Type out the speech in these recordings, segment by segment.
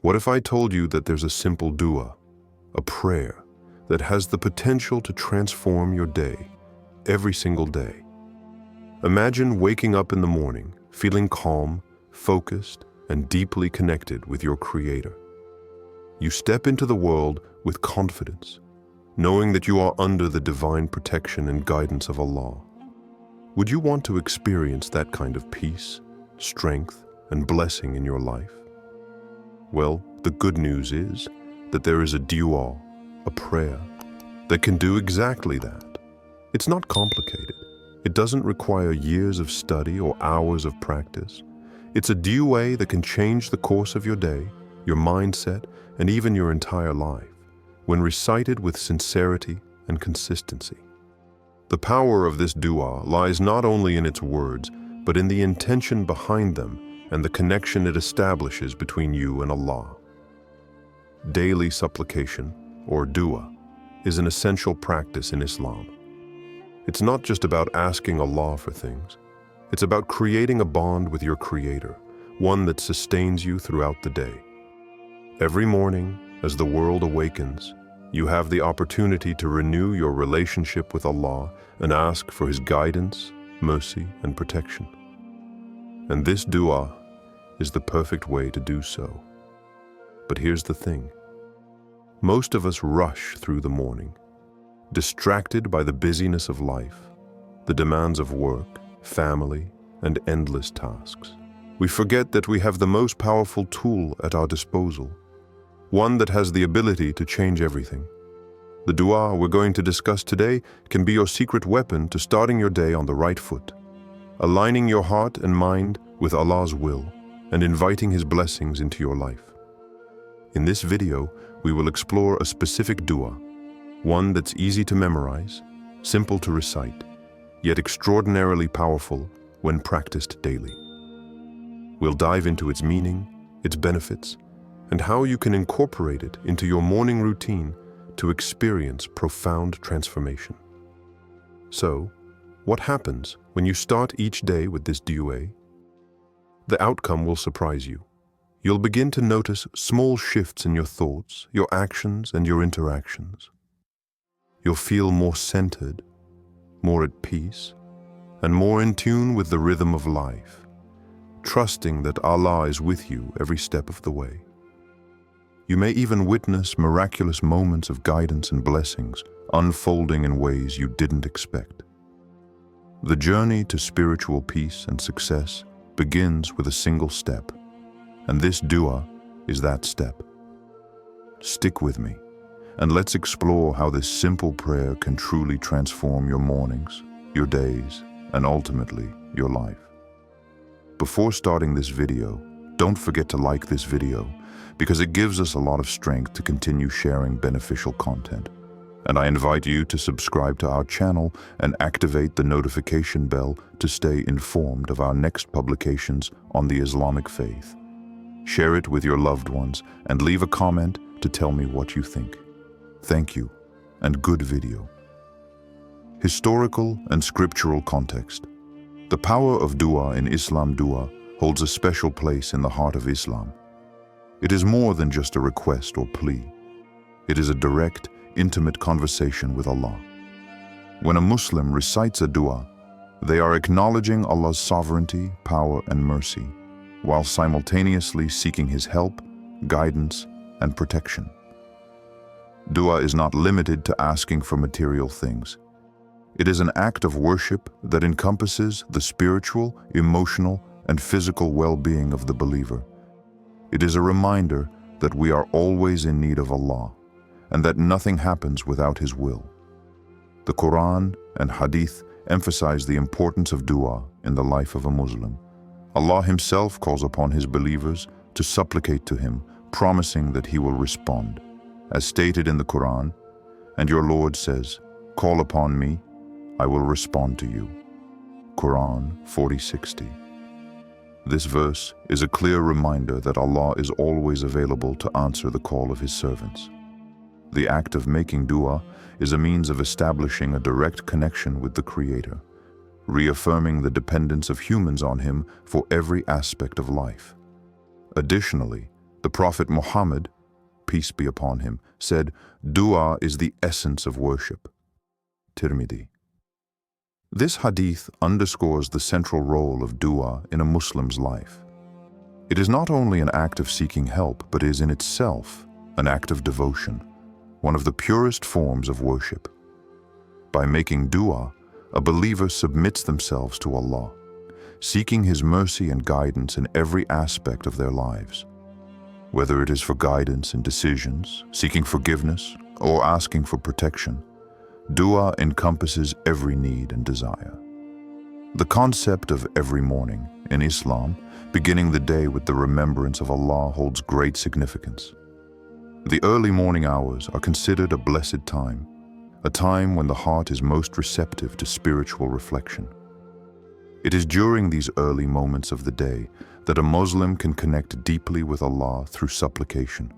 What if I told you that there's a simple dua, a prayer, that has the potential to transform your day, every single day? Imagine waking up in the morning, feeling calm, focused, and deeply connected with your Creator. You step into the world with confidence, knowing that you are under the divine protection and guidance of Allah. Would you want to experience that kind of peace, strength, and blessing in your life? Well, the good news is that there is a dua, a prayer, that can do exactly that. It's not complicated. It doesn't require years of study or hours of practice. It's a dua that can change the course of your day, your mindset, and even your entire life, when recited with sincerity and consistency. The power of this dua lies not only in its words, but in the intention behind them and the connection it establishes between you and Allah. Daily supplication, or dua, is an essential practice in Islam. It's not just about asking Allah for things. It's about creating a bond with your Creator, one that sustains you throughout the day. Every morning, as the world awakens, you have the opportunity to renew your relationship with Allah and ask for His guidance, mercy, and protection. And this dua is the perfect way to do so. But here's the thing. Most of us rush through the morning, distracted by the busyness of life, the demands of work, family, and endless tasks. We forget that we have the most powerful tool at our disposal, one that has the ability to change everything. The dua we're going to discuss today can be your secret weapon to starting your day on the right foot, aligning your heart and mind with Allah's will, and inviting His blessings into your life. In this video, we will explore a specific dua, one that's easy to memorize, simple to recite, yet extraordinarily powerful when practiced daily. We'll dive into its meaning, its benefits, and how you can incorporate it into your morning routine to experience profound transformation. So, what happens when you start each day with this dua? The outcome will surprise you. You'll begin to notice small shifts in your thoughts, your actions, and your interactions. You'll feel more centered, more at peace, and more in tune with the rhythm of life, trusting that Allah is with you every step of the way. You may even witness miraculous moments of guidance and blessings unfolding in ways you didn't expect. The journey to spiritual peace and success begins with a single step, and this dua is that step. Stick with me, and let's explore how this simple prayer can truly transform your mornings, your days, and ultimately your life. Before starting this video, don't forget to like this video because it gives us a lot of strength to continue sharing beneficial content. And I invite you to subscribe to our channel and activate the notification bell to stay informed of our next publications on the Islamic faith. Share it with your loved ones and leave a comment to tell me what you think. Thank you, and good video. Historical and scriptural context. The power of dua in Islam. Dua holds a special place in the heart of Islam. It is more than just a request or plea. It is a direct, intimate conversation with Allah. When a Muslim recites a dua, they are acknowledging Allah's sovereignty, power, and mercy, while simultaneously seeking His help, guidance, and protection. Dua is not limited to asking for material things. It is an act of worship that encompasses the spiritual, emotional, and physical well-being of the believer. It is a reminder that we are always in need of Allah, and that nothing happens without His will. The Quran and Hadith emphasize the importance of dua in the life of a Muslim. Allah Himself calls upon His believers to supplicate to Him, promising that He will respond. As stated in the Quran, "And your Lord says, 'Call upon me, I will respond to you.'" Quran 40:60. This verse is a clear reminder that Allah is always available to answer the call of His servants. The act of making dua is a means of establishing a direct connection with the Creator, reaffirming the dependence of humans on Him for every aspect of life. Additionally, The Prophet Muhammad, peace be upon him, said, "Dua is the essence of worship." Tirmidhi. This hadith underscores the central role of dua in a Muslim's life. It is not only an act of seeking help, but is in itself an act of devotion, one of the purest forms of worship. By making dua, a believer submits themselves to Allah, seeking His mercy and guidance in every aspect of their lives. Whether it is for guidance in decisions, seeking forgiveness, or asking for protection, dua encompasses every need and desire. The concept of every morning in Islam, beginning the day with the remembrance of Allah, holds great significance. The early morning hours are considered a blessed time, a time when the heart is most receptive to spiritual reflection. It is during these early moments of the day that a Muslim can connect deeply with Allah through supplication,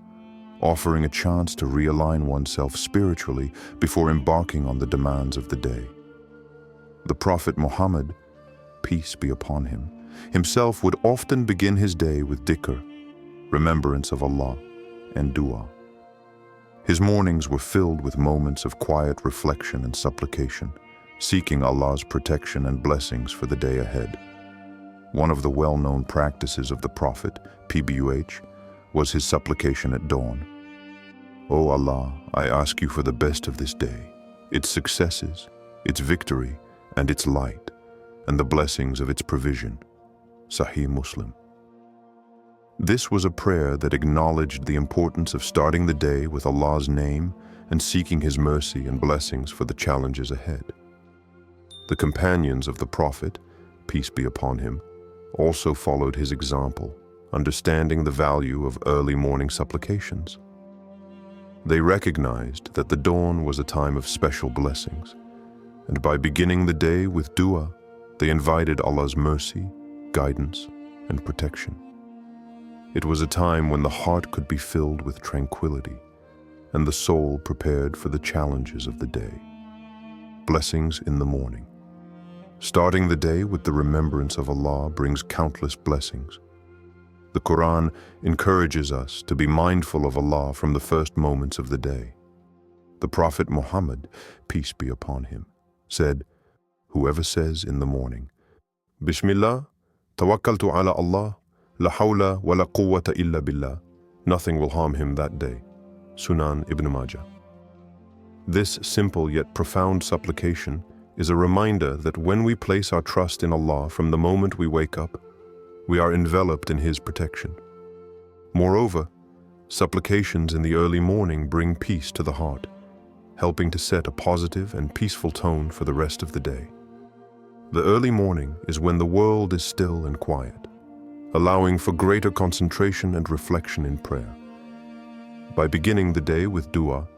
offering a chance to realign oneself spiritually before embarking on the demands of the day. The Prophet Muhammad, peace be upon him, himself would often begin his day with dhikr, remembrance of Allah, and dua. His mornings were filled with moments of quiet reflection and supplication, seeking Allah's protection and blessings for the day ahead. One of the well-known practices of the Prophet, PBUH, was his supplication at dawn. "O Allah, I ask you for the best of this day, its successes, its victory, and its light, and the blessings of its provision." Sahih Muslim. This was a prayer that acknowledged the importance of starting the day with Allah's name and seeking His mercy and blessings for the challenges ahead. The companions of the Prophet, peace be upon him, also followed his example, understanding the value of early morning supplications. They recognized that the dawn was a time of special blessings, and by beginning the day with dua, they invited Allah's mercy, guidance, and protection. It was a time when the heart could be filled with tranquility and the soul prepared for the challenges of the day. Blessings in the morning. Starting the day with the remembrance of Allah brings countless blessings. The Quran encourages us to be mindful of Allah from the first moments of the day. The Prophet Muhammad, peace be upon him, said, "Whoever says in the morning, Bismillah, tawakkaltu ala Allah, la hawla wa la quwwata illa billah, nothing will harm him that day." Sunan Ibn Majah. This simple yet profound supplication is a reminder that when we place our trust in Allah from the moment we wake up, we are enveloped in His protection. Moreover, supplications in the early morning bring peace to the heart, helping to set a positive and peaceful tone for the rest of the day. The early morning is when the world is still and quiet, allowing for greater concentration and reflection in prayer. By beginning the day with dua,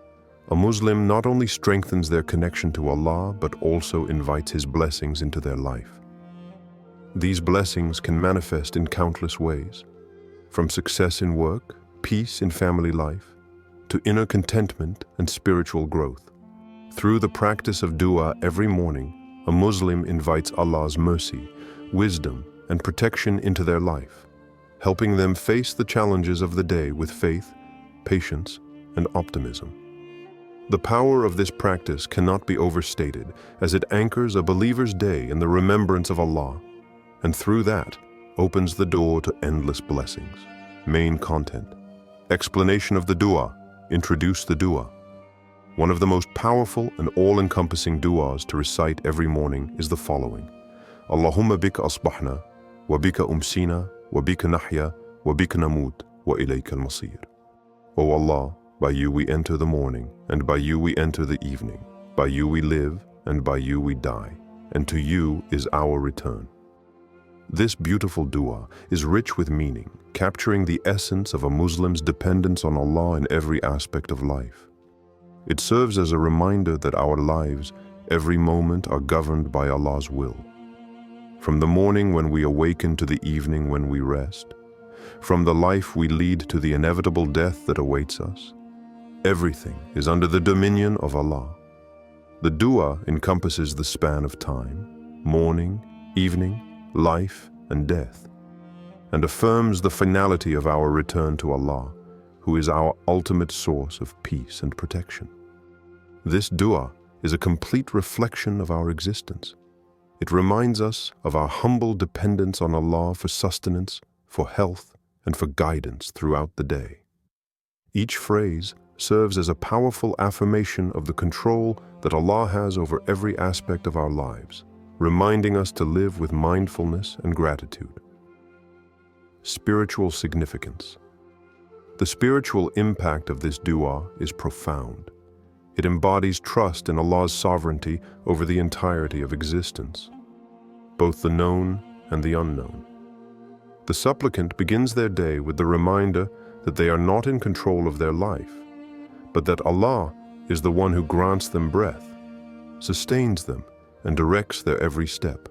a Muslim not only strengthens their connection to Allah, but also invites His blessings into their life. These blessings can manifest in countless ways, from success in work, peace in family life, to inner contentment and spiritual growth. Through the practice of dua every morning, a Muslim invites Allah's mercy, wisdom, and protection into their life, helping them face the challenges of the day with faith, patience, and optimism. The power of this practice cannot be overstated, as it anchors a believer's day in the remembrance of Allah, and through that, opens the door to endless blessings. Main content. Explanation of the dua. Introduce the dua. One of the most powerful and all-encompassing duas to recite every morning is the following. Allahumma bika asbahna, wa bika umsina, wa bika nahya, wa bika namut, wa ilayka al-masir. O Allah, by You we enter the morning, and by You we enter the evening. By You we live, and by You we die, and to You is our return. This beautiful dua is rich with meaning, capturing the essence of a Muslim's dependence on Allah in every aspect of life. It serves as a reminder that our lives, every moment, are governed by Allah's will. From the morning when we awaken to the evening when we rest, from the life we lead to the inevitable death that awaits us, everything is under the dominion of Allah. The dua encompasses the span of time, morning, evening, life, and death. and affirms the finality of our return to Allah, who is our ultimate source of peace and protection. This dua is a complete reflection of our existence. It reminds us of our humble dependence on Allah for sustenance, for health, and for guidance throughout the day. Each phrase serves as a powerful affirmation of the control that Allah has over every aspect of our lives, reminding us to live with mindfulness and gratitude. Spiritual significance. The spiritual impact of this dua is profound. It embodies trust in Allah's sovereignty over the entirety of existence, both the known and the unknown. The supplicant begins their day with the reminder that they are not in control of their life, but that Allah is the one who grants them breath, sustains them, and directs their every step.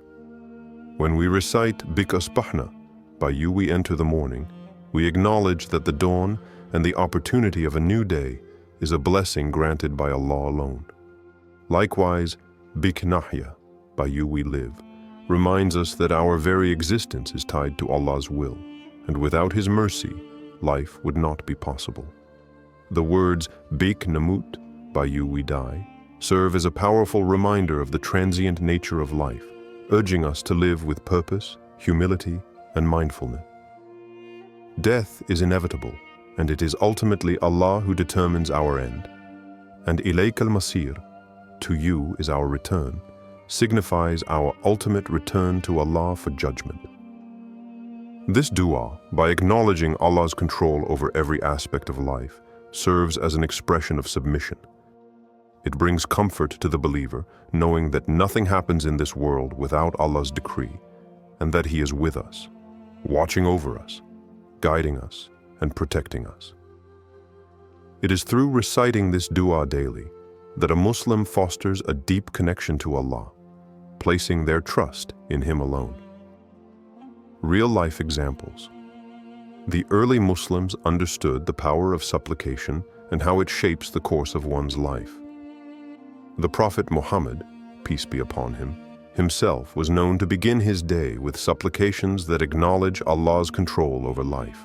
When we recite Bik Asbahna, by you we enter the morning, we acknowledge that the dawn and the opportunity of a new day is a blessing granted by Allah alone. Likewise, Bik Nahya, by you we live, reminds us that our very existence is tied to Allah's will, and without His mercy, life would not be possible. The words Bik Namut, by you we die, serve as a powerful reminder of the transient nature of life, urging us to live with purpose, humility, and mindfulness. Death is inevitable, and it is ultimately Allah who determines our end. And Ilayk al-Masir, to you is our return, signifies our ultimate return to Allah for judgment. This dua, by acknowledging Allah's control over every aspect of life, serves as an expression of submission. It brings comfort to the believer, knowing that nothing happens in this world without Allah's decree, and that He is with us, watching over us, guiding us, and protecting us. It is through reciting this dua daily that a Muslim fosters a deep connection to Allah, placing their trust in Him alone. Real-life examples. The early Muslims understood the power of supplication and how it shapes the course of one's life. The Prophet Muhammad, peace be upon him, himself was known to begin his day with supplications that acknowledge Allah's control over life.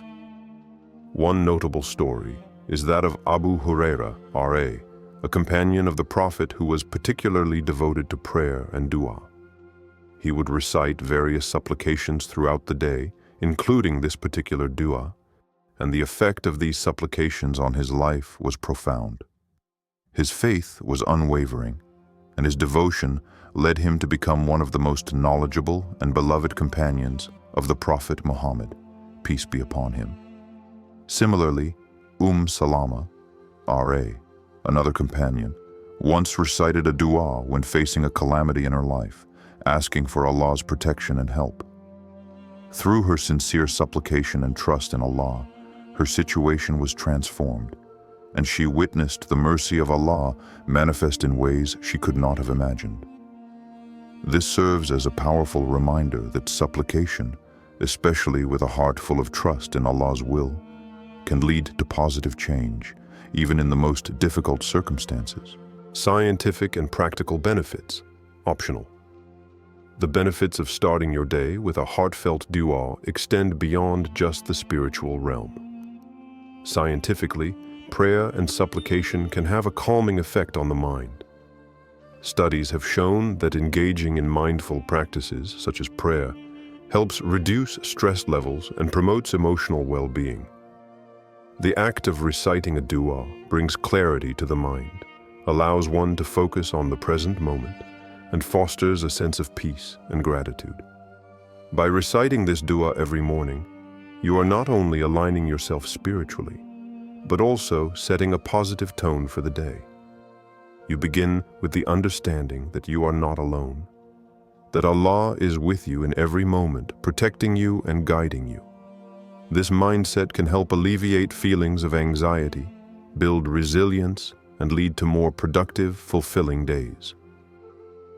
One notable story is that of Abu Huraira, R.A., a companion of the Prophet who was particularly devoted to prayer and dua. He would recite various supplications throughout the day, including this particular dua, and the effect of these supplications on his life was profound. His faith was unwavering, and his devotion led him to become one of the most knowledgeable and beloved companions of the Prophet Muhammad, peace be upon him. Similarly, Salama, R.A., another companion, once recited a dua when facing a calamity in her life, asking for Allah's protection and help. Through her sincere supplication and trust in Allah, her situation was transformed, and she witnessed the mercy of Allah manifest in ways she could not have imagined. This serves as a powerful reminder that supplication, especially with a heart full of trust in Allah's will, can lead to positive change, even in the most difficult circumstances. Scientific and practical benefits, optional. The benefits of starting your day with a heartfelt dua extend beyond just the spiritual realm. Scientifically, prayer and supplication can have a calming effect on the mind. Studies have shown that engaging in mindful practices, such as prayer, helps reduce stress levels and promotes emotional well-being. The act of reciting a dua brings clarity to the mind, allows one to focus on the present moment, and fosters a sense of peace and gratitude. By reciting this dua every morning, you are not only aligning yourself spiritually, but also setting a positive tone for the day. You begin with the understanding that you are not alone, that Allah is with you in every moment, protecting you and guiding you. This mindset can help alleviate feelings of anxiety, build resilience, and lead to more productive, fulfilling days.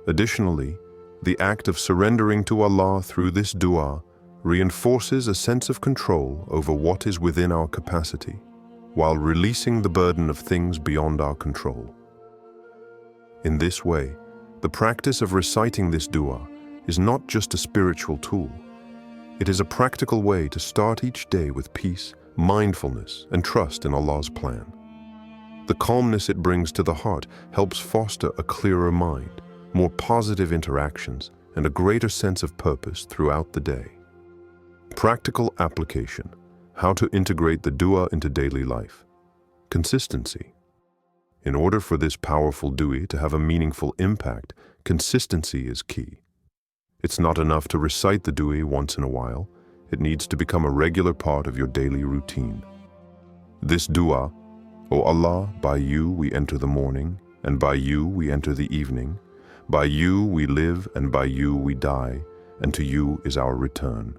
Additionally, the act of surrendering to Allah through this dua reinforces a sense of control over what is within our capacity, while releasing the burden of things beyond our control. In this way, the practice of reciting this dua is not just a spiritual tool. It is a practical way to start each day with peace, mindfulness, and trust in Allah's plan. The calmness it brings to the heart helps foster a clearer mind, more positive interactions, and a greater sense of purpose throughout the day. Practical application: how to integrate the dua into daily life. Consistency. In order for this powerful dua to have a meaningful impact, consistency is key. It's not enough to recite the dua once in a while. It needs to become a regular part of your daily routine. This dua: O Allah, by you we enter the morning, and by you we enter the evening. By you we live, and by you we die, and to you is our return,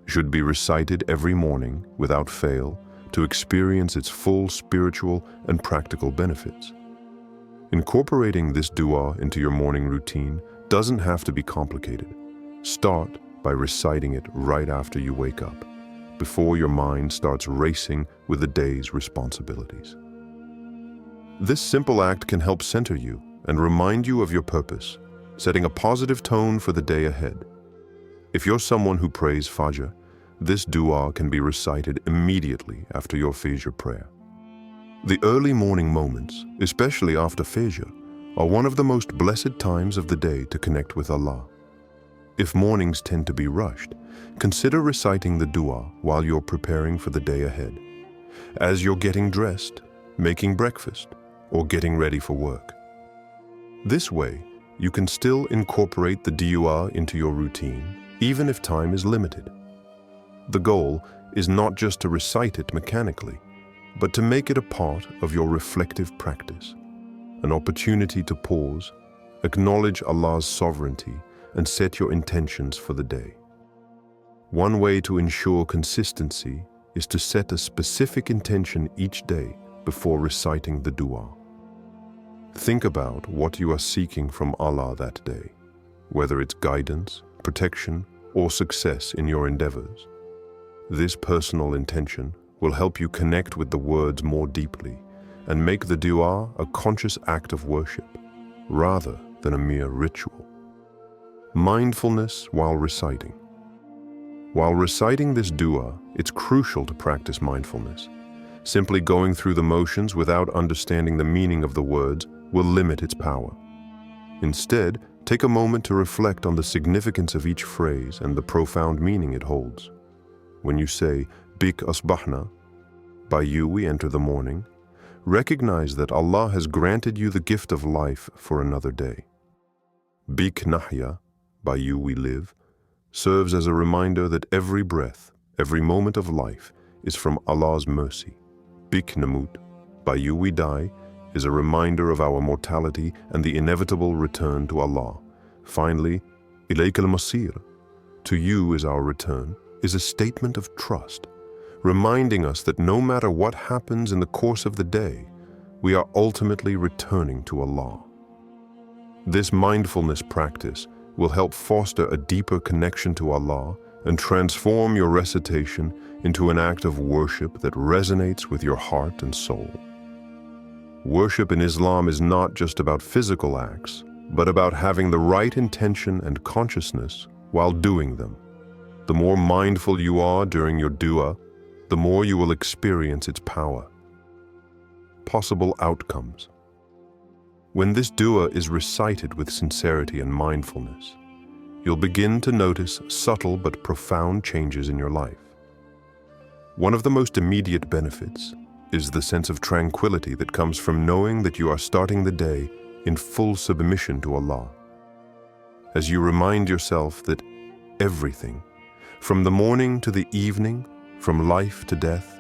should be recited every morning without fail to experience its full spiritual and practical benefits. Incorporating this dua into your morning routine doesn't have to be complicated. Start by reciting it right after you wake up, before your mind starts racing with the day's responsibilities. This simple act can help center you and remind you of your purpose, setting a positive tone for the day ahead. If you're someone who prays Fajr, this dua can be recited immediately after your Fajr prayer. The early morning moments, especially after Fajr, are one of the most blessed times of the day to connect with Allah. If mornings tend to be rushed, consider reciting the dua while you're preparing for the day ahead, as you're getting dressed, making breakfast, or getting ready for work. This way, you can still incorporate the dua into your routine, even if time is limited. The goal is not just to recite it mechanically, but to make it a part of your reflective practice, an opportunity to pause, acknowledge Allah's sovereignty, and set your intentions for the day. One way to ensure consistency is to set a specific intention each day before reciting the dua. Think about what you are seeking from Allah that day, whether it's guidance, protection, or success in your endeavors. This personal intention will help you connect with the words more deeply and make the dua a conscious act of worship, rather than a mere ritual. Mindfulness while reciting. While reciting this dua, it's crucial to practice mindfulness. Simply going through the motions without understanding the meaning of the words will limit its power. Instead, take a moment to reflect on the significance of each phrase and the profound meaning it holds. When you say, Bik asbahna, by you we enter the morning, recognize that Allah has granted you the gift of life for another day. Bik nahya, by you we live, serves as a reminder that every breath, every moment of life is from Allah's mercy. Bik namut, by you we die, is a reminder of our mortality and the inevitable return to Allah. Finally, ilayk al-masir, to you is our return, is a statement of trust, reminding us that no matter what happens in the course of the day, we are ultimately returning to Allah. This mindfulness practice will help foster a deeper connection to Allah and transform your recitation into an act of worship that resonates with your heart and soul. Worship in Islam is not just about physical acts, but about having the right intention and consciousness while doing them. The more mindful you are during your dua, the more you will experience its power. Possible outcomes. When this dua is recited with sincerity and mindfulness, you'll begin to notice subtle but profound changes in your life. One of the most immediate benefits is the sense of tranquility that comes from knowing that you are starting the day in full submission to Allah. As you remind yourself that everything, from the morning to the evening, from life to death,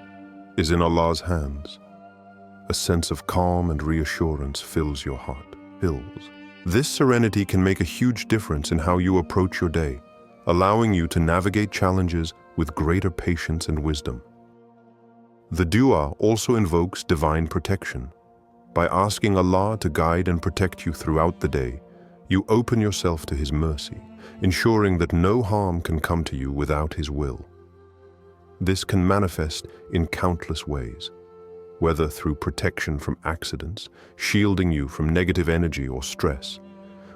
is in Allah's hands, a sense of calm and reassurance fills your heart. This serenity can make a huge difference in how you approach your day, allowing you to navigate challenges with greater patience and wisdom. The dua also invokes divine protection. By asking Allah to guide and protect you throughout the day, you open yourself to His mercy, ensuring that no harm can come to you without His will. This can manifest in countless ways, whether through protection from accidents, shielding you from negative energy or stress,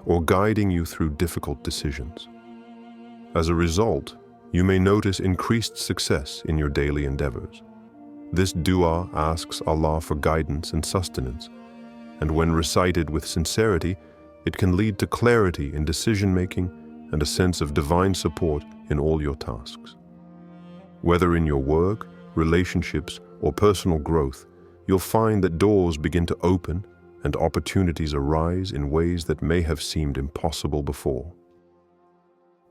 or guiding you through difficult decisions. As a result, you may notice increased success in your daily endeavors. This dua asks Allah for guidance and sustenance, and when recited with sincerity, it can lead to clarity in decision-making and a sense of divine support in all your tasks. Whether in your work, relationships, or personal growth, you'll find that doors begin to open and opportunities arise in ways that may have seemed impossible before.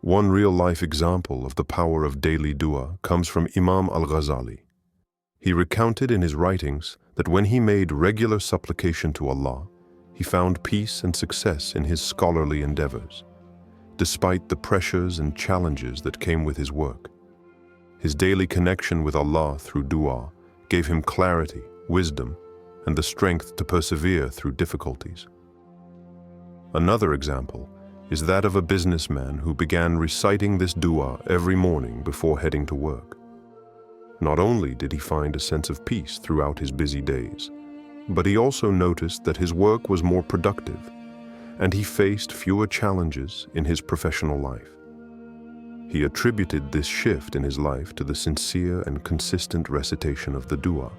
One real-life example of the power of daily dua comes from Imam al-Ghazali. He recounted in his writings that when he made regular supplication to Allah, he found peace and success in his scholarly endeavors, despite the pressures and challenges that came with his work. His daily connection with Allah through dua gave him clarity, wisdom, and the strength to persevere through difficulties. Another example is that of a businessman who began reciting this dua every morning before heading to work. Not only did he find a sense of peace throughout his busy days, but he also noticed that his work was more productive, and he faced fewer challenges in his professional life. He attributed this shift in his life to the sincere and consistent recitation of the dua,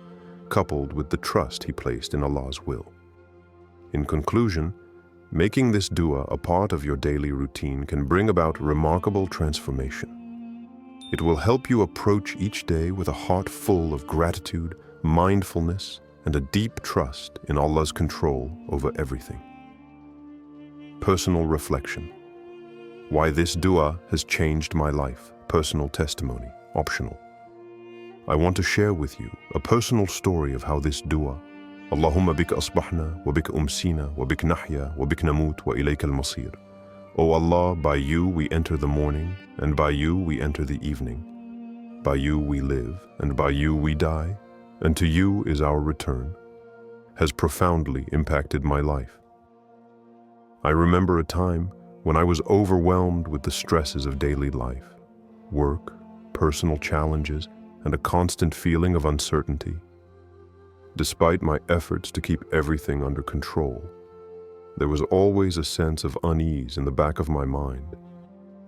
coupled with the trust he placed in Allah's will. In conclusion, making this dua a part of your daily routine can bring about remarkable transformation. It will help you approach each day with a heart full of gratitude, mindfulness, and a deep trust in Allah's control over everything. Personal reflection. Why this dua has changed my life. Personal testimony, optional. I want to share with you a personal story of how this dua, Allahumma bika asbahna, wa bika umsina, wa bika nahya, wa bika namut, wa ilayka al-masir. O Allah, by you we enter the morning, and by you we enter the evening. By you we live, and by you we die, and to you is our return, has profoundly impacted my life. I remember a time when I was overwhelmed with the stresses of daily life, work, personal challenges, and a constant feeling of uncertainty. Despite my efforts to keep everything under control, there was always a sense of unease in the back of my mind,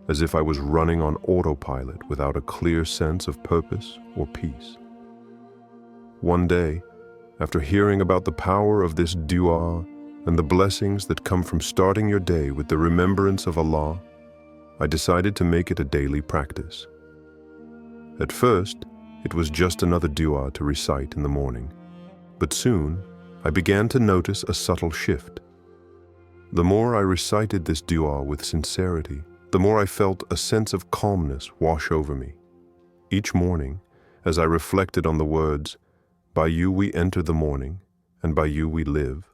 as if I was running on autopilot without a clear sense of purpose or peace. One day, after hearing about the power of this dua and the blessings that come from starting your day with the remembrance of Allah, I decided to make it a daily practice. At first, it was just another dua to recite in the morning, but soon I began to notice a subtle shift. The more I recited this dua with sincerity, the more I felt a sense of calmness wash over me. Each morning, as I reflected on the words, "By you we enter the morning, and by you we live,"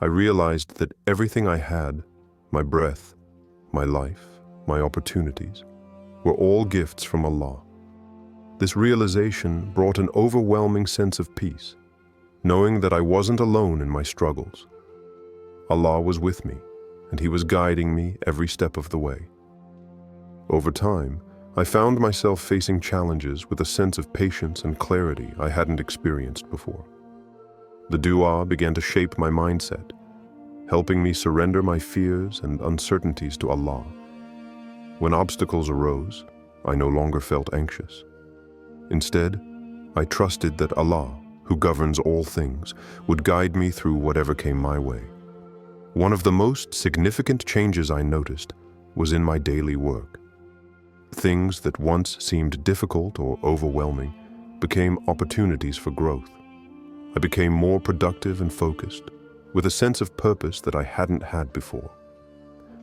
I realized that everything I had, my breath, my life, my opportunities, were all gifts from Allah. This realization brought an overwhelming sense of peace, knowing that I wasn't alone in my struggles. Allah was with me, and He was guiding me every step of the way. Over time, I found myself facing challenges with a sense of patience and clarity I hadn't experienced before. The dua began to shape my mindset, helping me surrender my fears and uncertainties to Allah. When obstacles arose, I no longer felt anxious. Instead, I trusted that Allah, who governs all things, would guide me through whatever came my way. One of the most significant changes I noticed was in my daily work. Things that once seemed difficult or overwhelming became opportunities for growth. I became more productive and focused, with a sense of purpose that I hadn't had before.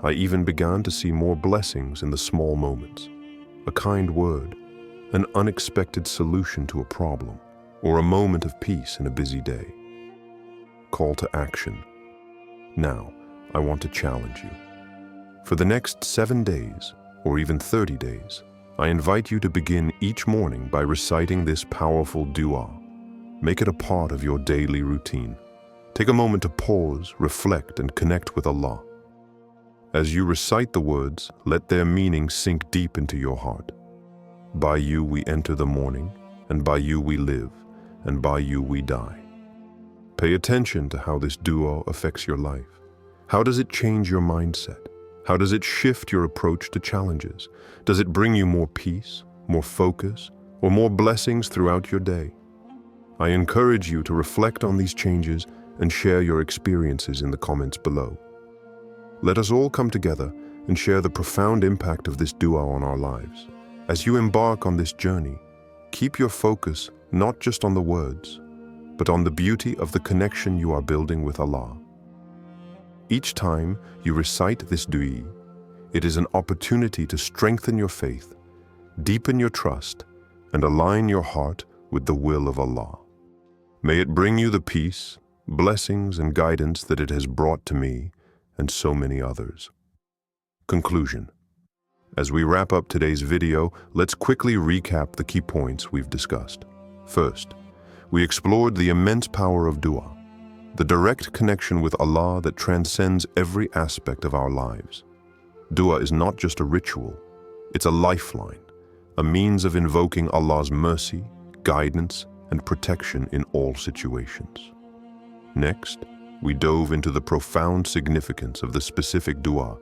I even began to see more blessings in the small moments, a kind word, an unexpected solution to a problem, or a moment of peace in a busy day. Call to action. Now, I want to challenge you. For the next 7 days, or even 30 days, I invite you to begin each morning by reciting this powerful dua. Make it a part of your daily routine. Take a moment to pause, reflect, and connect with Allah. As you recite the words, let their meaning sink deep into your heart. By you we enter the morning, and by you we live, and by you we die. Pay attention to how this dua affects your life. How does it change your mindset? How does it shift your approach to challenges? Does it bring you more peace, more focus, or more blessings throughout your day? I encourage you to reflect on these changes and share your experiences in the comments below. Let us all come together and share the profound impact of this dua on our lives. As you embark on this journey, keep your focus not just on the words, but on the beauty of the connection you are building with Allah. Each time you recite this dua, it is an opportunity to strengthen your faith, deepen your trust, and align your heart with the will of Allah. May it bring you the peace, blessings, and guidance that it has brought to me and so many others. Conclusion. As we wrap up today's video, let's quickly recap the key points we've discussed. First, we explored the immense power of dua, the direct connection with Allah that transcends every aspect of our lives. Dua is not just a ritual, it's a lifeline, a means of invoking Allah's mercy, guidance, and protection in all situations. Next, we dove into the profound significance of the specific dua.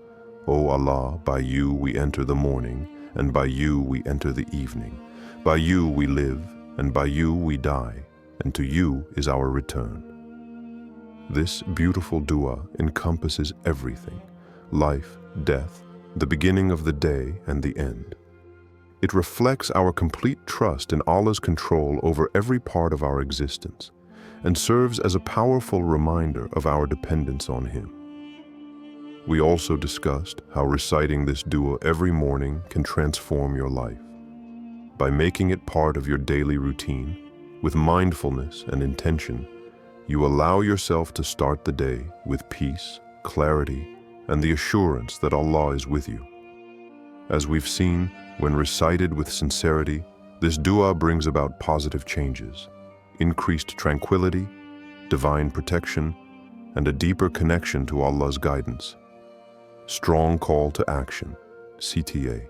O Allah, by you we enter the morning, and by you we enter the evening. By you we live, and by you we die, and to you is our return. This beautiful dua encompasses everything: life, death, the beginning of the day, and the end. It reflects our complete trust in Allah's control over every part of our existence, and serves as a powerful reminder of our dependence on Him. We also discussed how reciting this dua every morning can transform your life. By making it part of your daily routine, with mindfulness and intention, you allow yourself to start the day with peace, clarity, and the assurance that Allah is with you. As we've seen, when recited with sincerity, this dua brings about positive changes, increased tranquility, divine protection, and a deeper connection to Allah's guidance. Strong call to action, CTA.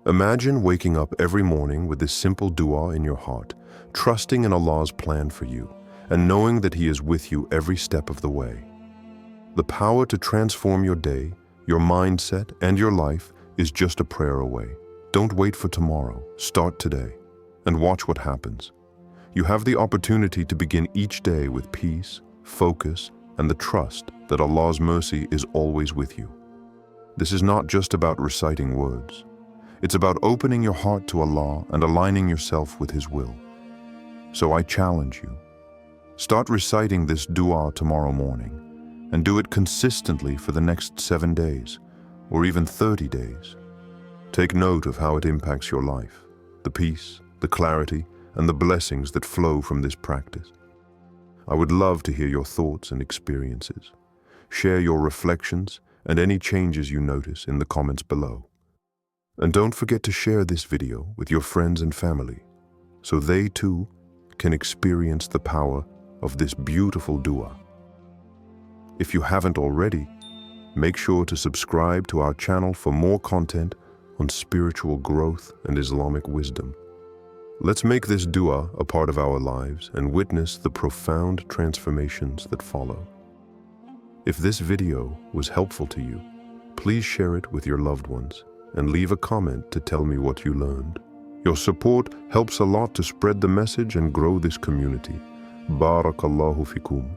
Imagine waking up every morning with this simple dua in your heart, trusting in Allah's plan for you, and knowing that He is with you every step of the way. The power to transform your day, your mindset, and your life is just a prayer away. Don't wait for tomorrow. Start today, and watch what happens. You have the opportunity to begin each day with peace, focus, and the trust that Allah's mercy is always with you. This is not just about reciting words. It's about opening your heart to Allah and aligning yourself with His will. So I challenge you. Start reciting this dua tomorrow morning, and do it consistently for the next 7 days, or even 30 days. Take note of how it impacts your life, the peace, the clarity, and the blessings that flow from this practice. I would love to hear your thoughts and experiences. Share your reflections and any changes you notice in the comments below. And don't forget to share this video with your friends and family, so they too can experience the power of this beautiful dua. If you haven't already, make sure to subscribe to our channel for more content on spiritual growth and Islamic wisdom. Let's make this dua a part of our lives and witness the profound transformations that follow. If this video was helpful to you, please share it with your loved ones and leave a comment to tell me what you learned. Your support helps a lot to spread the message and grow this community. Barakallahu fikum.